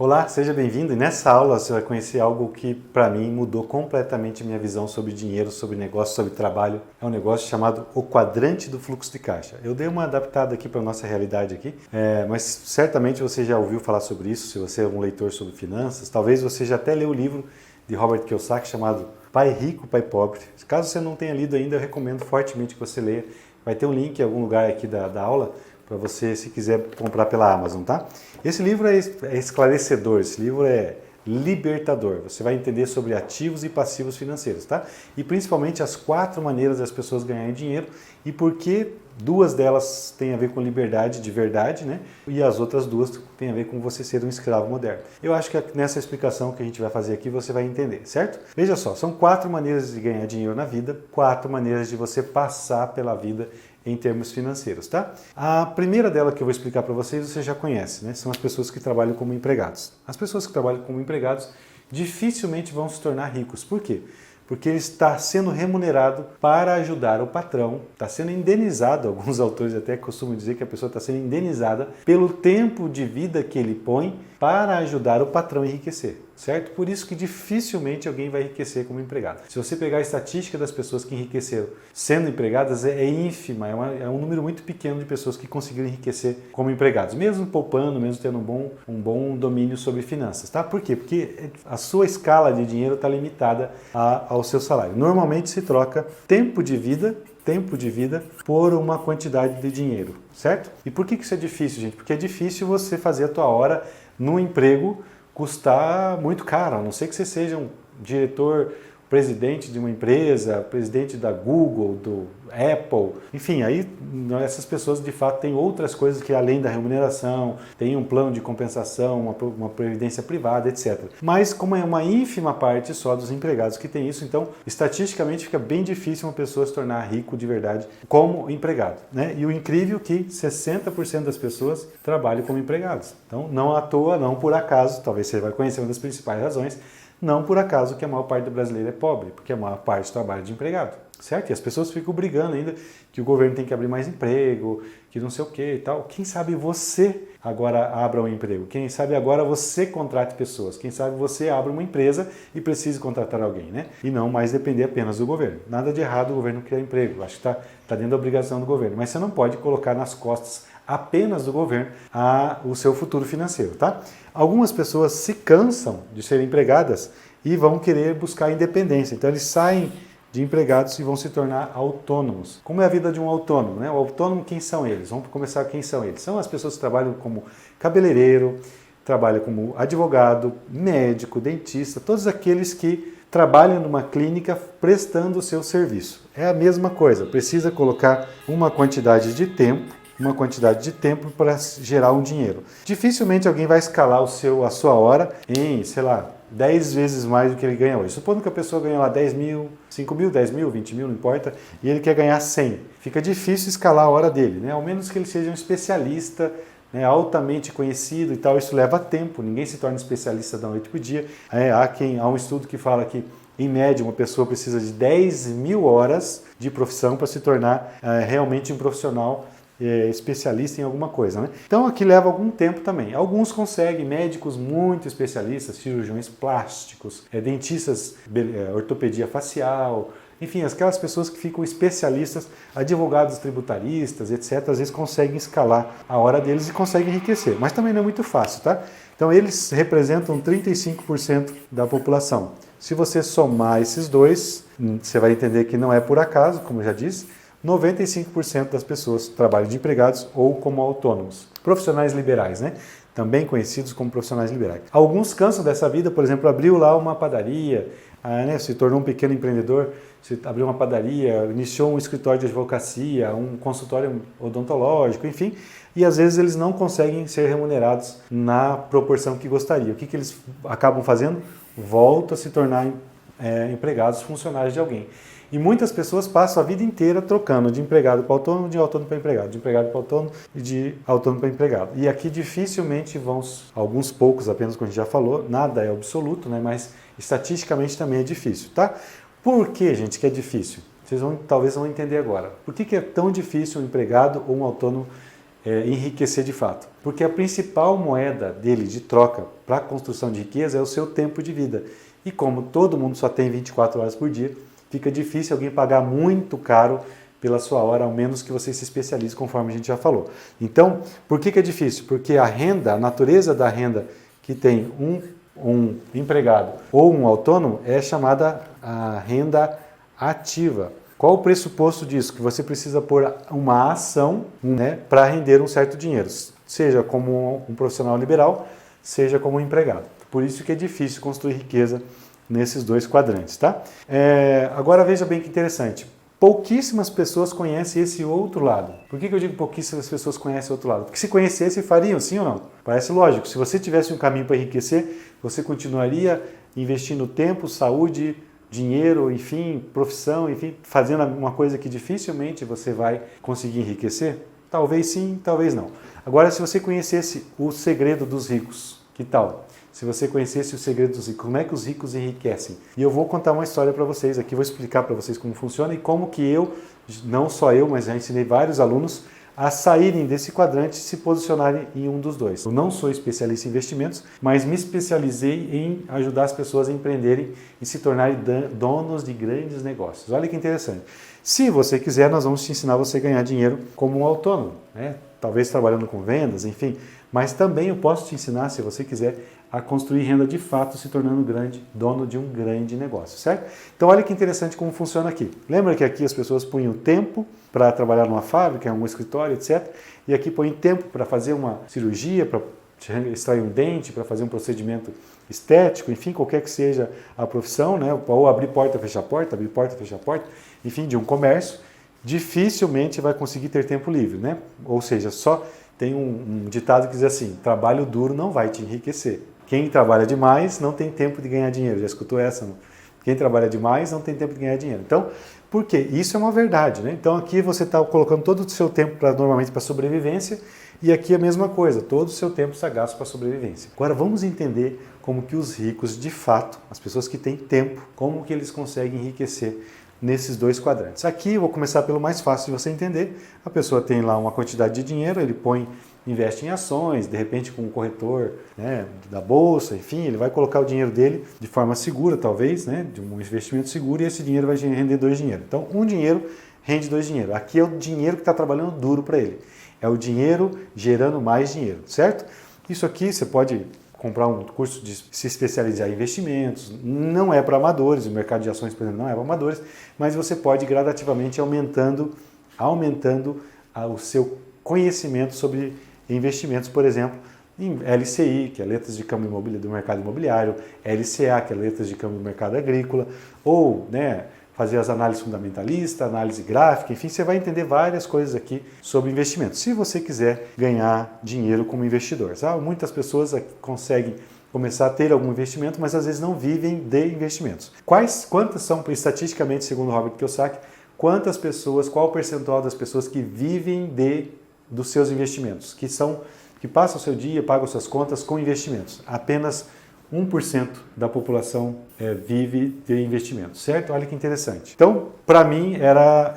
Olá, seja bem-vindo. E nessa aula você vai conhecer algo que para mim mudou completamente a minha visão sobre dinheiro, sobre negócio, sobre trabalho. É um negócio chamado o quadrante do fluxo de caixa. Eu dei uma adaptada aqui para a nossa realidade aqui, mas certamente você já ouviu falar sobre isso, se você é um leitor sobre finanças. Talvez você já até leu o livro de Robert Kiyosaki chamado Pai Rico, Pai Pobre. Caso você não tenha lido ainda, eu recomendo fortemente que você leia. Vai ter um link em algum lugar aqui da aula para você, se quiser, comprar pela Amazon, tá? Esse livro é esclarecedor, esse livro é libertador. Você vai entender sobre ativos e passivos financeiros, tá? E principalmente as 4 maneiras das pessoas ganharem dinheiro e por que 2 delas têm a ver com liberdade de verdade, né? E as outras 2 têm a ver com você ser um escravo moderno. Eu acho que nessa explicação que a gente vai fazer aqui você vai entender, certo? Veja só, são 4 maneiras de ganhar dinheiro na vida, 4 maneiras de você passar pela vida em termos financeiros, tá? A primeira dela que eu vou explicar para vocês, você já conhece, né? São as pessoas que trabalham como empregados. As pessoas que trabalham como empregados dificilmente vão se tornar ricos. Por quê? Porque ele está sendo remunerado para ajudar o patrão, está sendo indenizado, alguns autores até costumam dizer que a pessoa está sendo indenizada pelo tempo de vida que ele põe para ajudar o patrão a enriquecer, certo? Por isso que dificilmente alguém vai enriquecer como empregado. Se você pegar a estatística das pessoas que enriqueceram sendo empregadas, é ínfima, é um número muito pequeno de pessoas que conseguiram enriquecer como empregados, mesmo poupando, mesmo tendo um bom domínio sobre finanças, tá? Por quê? Porque a sua escala de dinheiro está limitada ao seu salário. Normalmente se troca tempo de vida por uma quantidade de dinheiro, certo? E por que isso é difícil, gente? Porque é difícil você fazer a tua hora no emprego custar muito caro, a não ser que você seja um diretor, presidente de uma empresa, presidente da Google, do Apple, enfim, aí essas pessoas de fato têm outras coisas que além da remuneração, tem um plano de compensação, uma previdência privada, etc. Mas como é uma ínfima parte só dos empregados que tem isso, então estatisticamente fica bem difícil uma pessoa se tornar rico de verdade como empregado, né? E o incrível é que 60% das pessoas trabalham como empregados. Então não à toa, não por acaso, talvez você vai conhecer uma das principais razões, não por acaso que a maior parte do brasileiro é pobre, porque a maior parte trabalha de empregado, certo? E as pessoas ficam brigando ainda que o governo tem que abrir mais emprego, que não sei o que e tal. Quem sabe você agora abra um emprego, quem sabe agora você contrate pessoas, quem sabe você abra uma empresa e precise contratar alguém, né? E não mais depender apenas do governo. Nada de errado o governo criar emprego, acho que está dentro da obrigação do governo, mas você não pode colocar nas costas apenas do governo o seu futuro financeiro, tá? Algumas pessoas se cansam de serem empregadas e vão querer buscar independência. Então eles saem de empregados e vão se tornar autônomos. Como é a vida de um autônomo, né? O autônomo, quem são eles? Vamos começar quem são eles. São as pessoas que trabalham como cabeleireiro, trabalham como advogado, médico, dentista, todos aqueles que trabalham numa clínica prestando o seu serviço. É a mesma coisa, precisa colocar uma quantidade de tempo para gerar um dinheiro. Dificilmente alguém vai escalar a sua hora em, sei lá, 10 vezes mais do que ele ganha hoje. Supondo que a pessoa ganha lá 10 mil, 5 mil, 10 mil, 20 mil, não importa, e ele quer ganhar 100. Fica difícil escalar a hora dele, né? Ao menos que ele seja um especialista, né, altamente conhecido e tal, isso leva tempo, ninguém se torna especialista da noite para o dia. Há um estudo que fala que em média, uma pessoa precisa de 10 mil horas de profissão para se tornar realmente um profissional especialista em alguma coisa, né? Então aqui leva algum tempo também. Alguns conseguem, médicos muito especialistas, cirurgiões plásticos, dentistas, ortopedia facial, enfim, aquelas pessoas que ficam especialistas, advogados tributaristas, etc., às vezes conseguem escalar a hora deles e conseguem enriquecer, mas também não é muito fácil, tá? Então eles representam 35% da população. Se você somar esses dois, você vai entender que não é por acaso, como eu já disse, 95% das pessoas trabalham de empregados ou como autônomos. Profissionais liberais, né? Também conhecidos como profissionais liberais. Alguns cansam dessa vida, por exemplo, abriu lá uma padaria, né? Se tornou um pequeno empreendedor, abriu uma padaria, iniciou um escritório de advocacia, um consultório odontológico, enfim, e às vezes eles não conseguem ser remunerados na proporção que gostariam. O que eles acabam fazendo? Voltam a se tornar empregados, funcionários de alguém. E muitas pessoas passam a vida inteira trocando de empregado para autônomo, de autônomo para empregado, de empregado para autônomo e de autônomo para empregado. E aqui dificilmente vão, alguns poucos apenas, como a gente já falou, nada é absoluto, né? Mas estatisticamente também é difícil, tá? Por que, gente, que é difícil? Vocês talvez vão entender agora. Por que é tão difícil um empregado ou um autônomo enriquecer de fato. Porque a principal moeda dele de troca para a construção de riqueza é o seu tempo de vida. E como todo mundo só tem 24 horas por dia, fica difícil alguém pagar muito caro pela sua hora, ao menos que você se especialize, conforme a gente já falou. Então, por que é difícil? Porque a renda, a natureza da renda que tem um empregado ou um autônomo é chamada a renda ativa. Qual o pressuposto disso? Que você precisa pôr uma ação, né, para render um certo dinheiro, seja como um profissional liberal, seja como um empregado. Por isso que é difícil construir riqueza nesses dois quadrantes, tá? Agora veja bem que interessante. Pouquíssimas pessoas conhecem esse outro lado. Por que eu digo pouquíssimas pessoas conhecem o outro lado? Porque se conhecessem, fariam, sim ou não? Parece lógico. Se você tivesse um caminho para enriquecer, você continuaria investindo tempo, saúde, dinheiro, enfim, profissão, enfim, fazendo uma coisa que dificilmente você vai conseguir enriquecer? Talvez sim, talvez não. Agora, se você conhecesse o segredo dos ricos, que tal? Se você conhecesse o segredo dos ricos, como é que os ricos enriquecem? E eu vou contar uma história para vocês aqui, vou explicar para vocês como funciona e como que eu, não só eu, mas já ensinei vários alunos a saírem desse quadrante e se posicionarem em um dos dois. Eu não sou especialista em investimentos, mas me especializei em ajudar as pessoas a empreenderem e se tornarem donos de grandes negócios. Olha que interessante. Se você quiser, nós vamos te ensinar você a ganhar dinheiro como um autônomo, né? Talvez trabalhando com vendas, enfim. Mas também eu posso te ensinar, se você quiser, a construir renda de fato, se tornando dono de um grande negócio, certo? Então olha que interessante como funciona aqui. Lembra que aqui as pessoas punham tempo para trabalhar numa fábrica, em um escritório, etc. E aqui põem tempo para fazer uma cirurgia, para extrair um dente, para fazer um procedimento estético, enfim, qualquer que seja a profissão, né? Ou abrir porta, fechar porta, abrir porta, fechar porta, enfim, de um comércio, dificilmente vai conseguir ter tempo livre, né? Ou seja, só tem um ditado que diz assim, trabalho duro não vai te enriquecer. Quem trabalha demais não tem tempo de ganhar dinheiro. Já escutou essa? Não? Quem trabalha demais não tem tempo de ganhar dinheiro. Então, por quê? Isso é uma verdade, né? Então aqui você está colocando todo o seu tempo normalmente para sobrevivência e aqui a mesma coisa, todo o seu tempo está gasto para sobrevivência. Agora vamos entender como que os ricos, de fato, as pessoas que têm tempo, como que eles conseguem enriquecer nesses dois quadrantes. Aqui eu vou começar pelo mais fácil de você entender. A pessoa tem lá uma quantidade de dinheiro, ele investe em ações, de repente com um corretor, né, da bolsa, enfim, ele vai colocar o dinheiro dele de forma segura, talvez, né, de um investimento seguro, e esse dinheiro vai render dois dinheiros. Então, um dinheiro rende dois dinheiros. Aqui é o dinheiro que está trabalhando duro para ele. É o dinheiro gerando mais dinheiro, certo? Isso aqui você pode comprar um curso de se especializar em investimentos, não é para amadores, o mercado de ações, por exemplo, não é para amadores, mas você pode gradativamente aumentando o seu conhecimento sobre investimentos, por exemplo, em LCI, que é letras de câmbio do mercado imobiliário, LCA, que é letras de câmbio do mercado agrícola, ou, né, fazer as análises fundamentalistas, análise gráfica, enfim, você vai entender várias coisas aqui sobre investimentos. Se você quiser ganhar dinheiro como investidor, sabe? Muitas pessoas conseguem começar a ter algum investimento, mas às vezes não vivem de investimentos. Quantas são, estatisticamente, segundo Robert Kiyosaki, qual o percentual das pessoas que vivem dos seus investimentos, que passam o seu dia, pagam suas contas com investimentos? Apenas 1% da população vive de investimentos, certo? Olha que interessante. Então, para mim,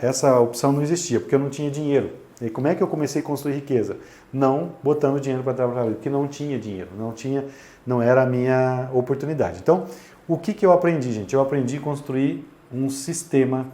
essa opção não existia, porque eu não tinha dinheiro. E como é que eu comecei a construir riqueza? Não botando dinheiro para trabalhar, porque não tinha dinheiro, não era a minha oportunidade. Então, o que eu aprendi, gente? Eu aprendi a construir um sistema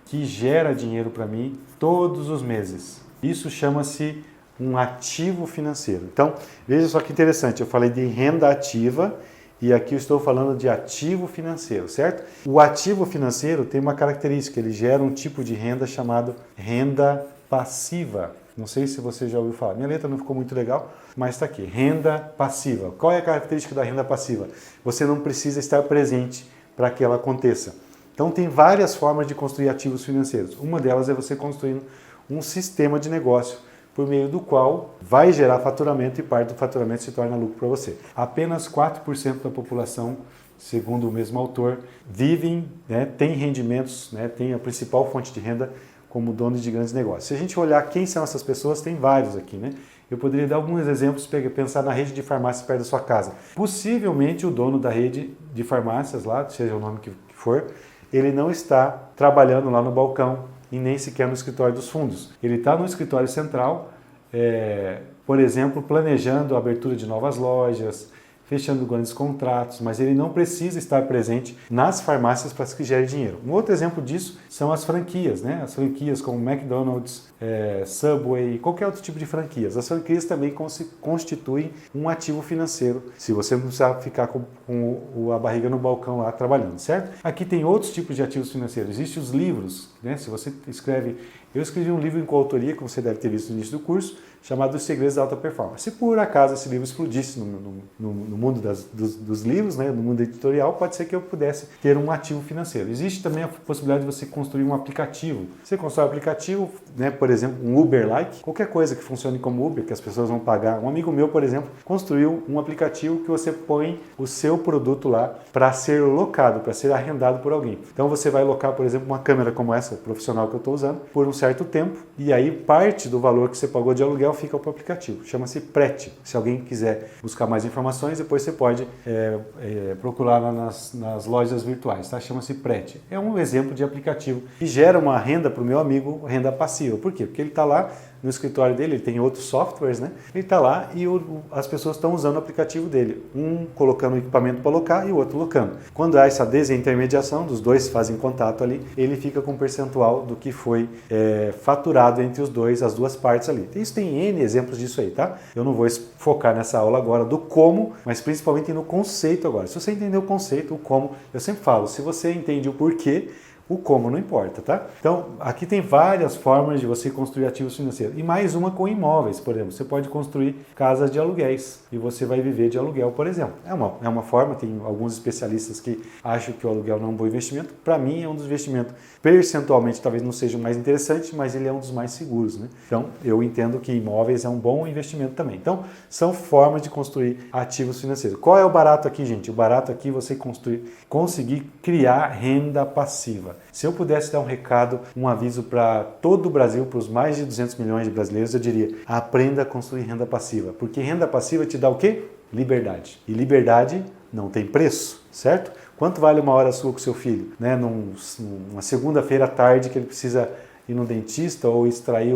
que gera dinheiro para mim todos os meses. Isso chama-se um ativo financeiro. Então, veja só que interessante, eu falei de renda ativa e aqui eu estou falando de ativo financeiro, certo? O ativo financeiro tem uma característica, ele gera um tipo de renda chamado renda passiva. Não sei se você já ouviu falar, minha letra não ficou muito legal, mas está aqui, renda passiva. Qual é a característica da renda passiva? Você não precisa estar presente para que ela aconteça. Então, tem várias formas de construir ativos financeiros. Uma delas é você construindo um sistema de negócio por meio do qual vai gerar faturamento e parte do faturamento se torna lucro para você. Apenas 4% da população, segundo o mesmo autor, vivem, né, tem rendimentos, né, tem a principal fonte de renda como donos de grandes negócios. Se a gente olhar quem são essas pessoas, tem vários aqui, né? Eu poderia dar alguns exemplos, pensar na rede de farmácias perto da sua casa. Possivelmente o dono da rede de farmácias lá, seja o nome que for, ele não está trabalhando lá no balcão, e nem sequer no escritório dos fundos. Ele está no escritório central, por exemplo, planejando a abertura de novas lojas, fechando grandes contratos, mas ele não precisa estar presente nas farmácias para que gere dinheiro. Um outro exemplo disso são as franquias, né? As franquias como McDonald's, Subway, qualquer outro tipo de franquias. As franquias também constituem um ativo financeiro, se você não precisar ficar com a barriga no balcão lá trabalhando, certo? Aqui tem outros tipos de ativos financeiros. Existem os livros, né? Se você escreve... Eu escrevi um livro em coautoria, que você deve ter visto no início do curso, chamado Os Segredos da Alta Performance. Se por acaso esse livro explodisse no mundo dos livros, né, no mundo editorial, pode ser que eu pudesse ter um ativo financeiro. Existe também a possibilidade de você construir um aplicativo. Você constrói um aplicativo, né, por exemplo, um Uber-like, qualquer coisa que funcione como Uber, que as pessoas vão pagar. Um amigo meu, por exemplo, construiu um aplicativo que você põe o seu produto lá para ser locado, para ser arrendado por alguém. Então você vai locar, por exemplo, uma câmera como essa, profissional que eu estou usando, por um certo tempo, e aí parte do valor que você pagou de aluguel fica para o aplicativo. Chama-se Prete. Se alguém quiser buscar mais informações, depois você pode procurar lá nas lojas virtuais, tá? Chama-se Prete. É um exemplo de aplicativo que gera uma renda para o meu amigo, renda passiva. Por quê? Porque ele está lá no escritório dele, ele tem outros softwares, né? Ele está lá e as pessoas estão usando o aplicativo dele. Um colocando o equipamento para locar e o outro locando. Quando há essa desintermediação, dos dois fazem contato ali, ele fica com um percentual do que foi faturado entre os dois, as duas partes ali. Isso tem N exemplos disso aí, tá? Eu não vou focar nessa aula agora do como, mas principalmente no conceito agora. Se você entender o conceito, o como, eu sempre falo, se você entende o porquê, o como não importa, tá? Então, aqui tem várias formas de você construir ativos financeiros. E mais uma com imóveis, por exemplo. Você pode construir casas de aluguéis e você vai viver de aluguel, por exemplo. É uma forma, tem alguns especialistas que acham que o aluguel não é um bom investimento. Para mim, é um dos investimentos, percentualmente, talvez não seja o mais interessante, mas ele é um dos mais seguros, né? Então, eu entendo que imóveis é um bom investimento também. Então, são formas de construir ativos financeiros. Qual é o barato aqui, gente? O barato aqui é você conseguir criar renda passiva. Se eu pudesse dar um recado, um aviso para todo o Brasil, para os mais de 200 milhões de brasileiros, eu diria: aprenda a construir renda passiva. Porque renda passiva te dá o quê? Liberdade. E liberdade não tem preço, certo? Quanto vale uma hora sua com seu filho? Né? Numa segunda-feira à tarde que ele precisa ir no dentista ou extrair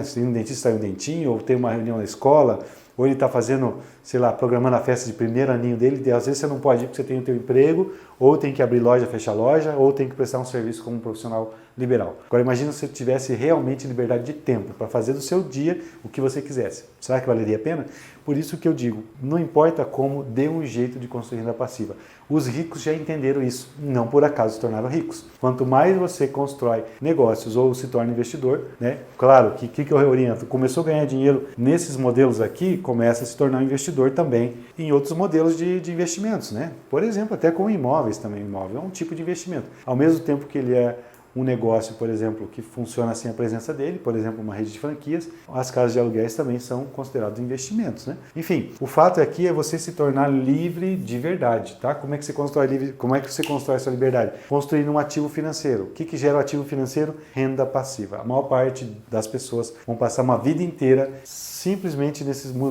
se ir no dentista extrair um dentinho, ou ter uma reunião na escola, ou ele está fazendo, sei lá, programando a festa de primeiro aninho dele, e às vezes você não pode ir porque você tem o teu emprego, ou tem que abrir loja, fechar loja, ou tem que prestar um serviço como um profissional liberal. Agora imagina se você tivesse realmente liberdade de tempo para fazer do seu dia o que você quisesse. Será que valeria a pena? Por isso que eu digo, não importa como, dê um jeito de construir renda passiva. Os ricos já entenderam isso, não por acaso se tornaram ricos. Quanto mais você constrói negócios ou se torna investidor, né? Claro que eu reoriento, começou a ganhar dinheiro nesses modelos aqui, começa a se tornar um investidor também em outros modelos de investimentos, né? Por exemplo, até com imóveis também. Imóvel é um tipo de investimento. Ao mesmo tempo que ele é um negócio, por exemplo, que funciona sem a presença dele, por exemplo, uma rede de franquias, as casas de aluguéis também são considerados investimentos, né? Enfim, o fato aqui é você se tornar livre de verdade, tá? Como é que você constrói sua liberdade? Construindo um ativo financeiro. O que gera o ativo financeiro? Renda passiva. A maior parte das pessoas vão passar uma vida inteira simplesmente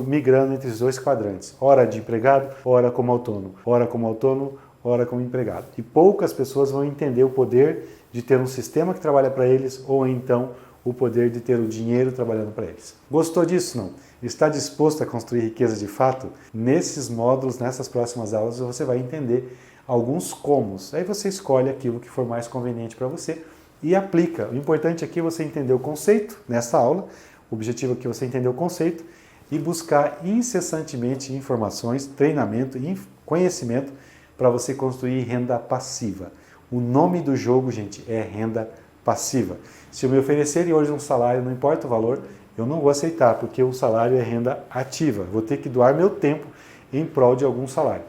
migrando entre os dois quadrantes. Ora de empregado, ora como autônomo. Ora como autônomo, ora como empregado. E poucas pessoas vão entender o poder de ter um sistema que trabalha para eles, ou então o poder de ter o dinheiro trabalhando para eles. Gostou disso? Não? Está disposto a construir riqueza de fato? Nesses módulos, nessas próximas aulas, você vai entender alguns comos. Aí você escolhe aquilo que for mais conveniente para você e aplica. O importante aqui é você entender o conceito nessa aula. O objetivo aqui é você entender o conceito e buscar incessantemente informações, treinamento e conhecimento para você construir renda passiva. O nome do jogo, gente, é renda passiva. Se eu me oferecerem hoje um salário, não importa o valor, eu não vou aceitar, porque o salário é renda ativa. Vou ter que doar meu tempo em prol de algum salário.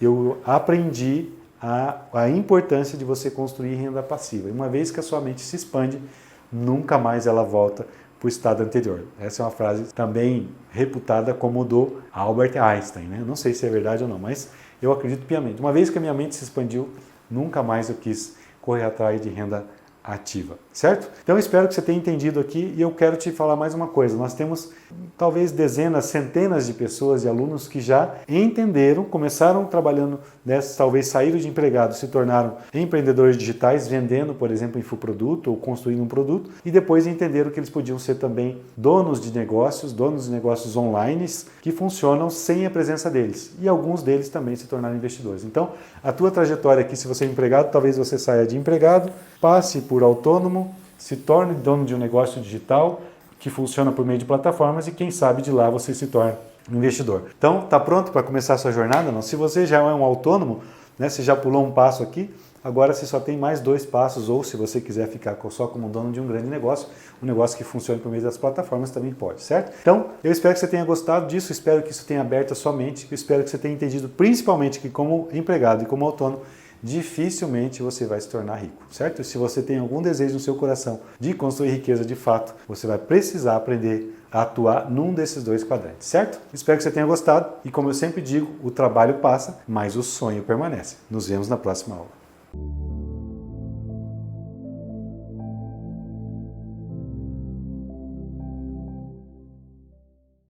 Eu aprendi a importância de você construir renda passiva. E uma vez que a sua mente se expande, nunca mais ela volta para o estado anterior. Essa é uma frase também reputada como do Albert Einstein, né? Não sei se é verdade ou não, mas eu acredito piamente. Uma vez que a minha mente se expandiu, nunca mais eu quis correr atrás de renda ativa, certo? Então espero que você tenha entendido aqui e eu quero te falar mais uma coisa. Nós temos talvez dezenas, centenas de pessoas e alunos que já entenderam, começaram trabalhando nessa, talvez saíram de empregado, se tornaram empreendedores digitais, vendendo, por exemplo, infoproduto ou construindo um produto e depois entenderam que eles podiam ser também donos de negócios online que funcionam sem a presença deles. E alguns deles também se tornaram investidores. Então, a tua trajetória aqui, se você é empregado, talvez você saia de empregado, passe por autônomo, se torne dono de um negócio digital que funciona por meio de plataformas e quem sabe de lá você se torne um investidor. Então, tá pronto para começar a sua jornada? Não? Se você já é um autônomo, né, você já pulou um passo aqui, agora você só tem mais 2 passos, ou se você quiser ficar só como dono de um grande negócio, um negócio que funcione por meio das plataformas também pode, certo? Então, eu espero que você tenha gostado disso, espero que isso tenha aberto a sua mente, espero que você tenha entendido principalmente que como empregado e como autônomo, dificilmente você vai se tornar rico, certo? E se você tem algum desejo no seu coração de construir riqueza de fato, você vai precisar aprender a atuar num desses 2 quadrantes, certo? Espero que você tenha gostado e como eu sempre digo, o trabalho passa, mas o sonho permanece. Nos vemos na próxima aula.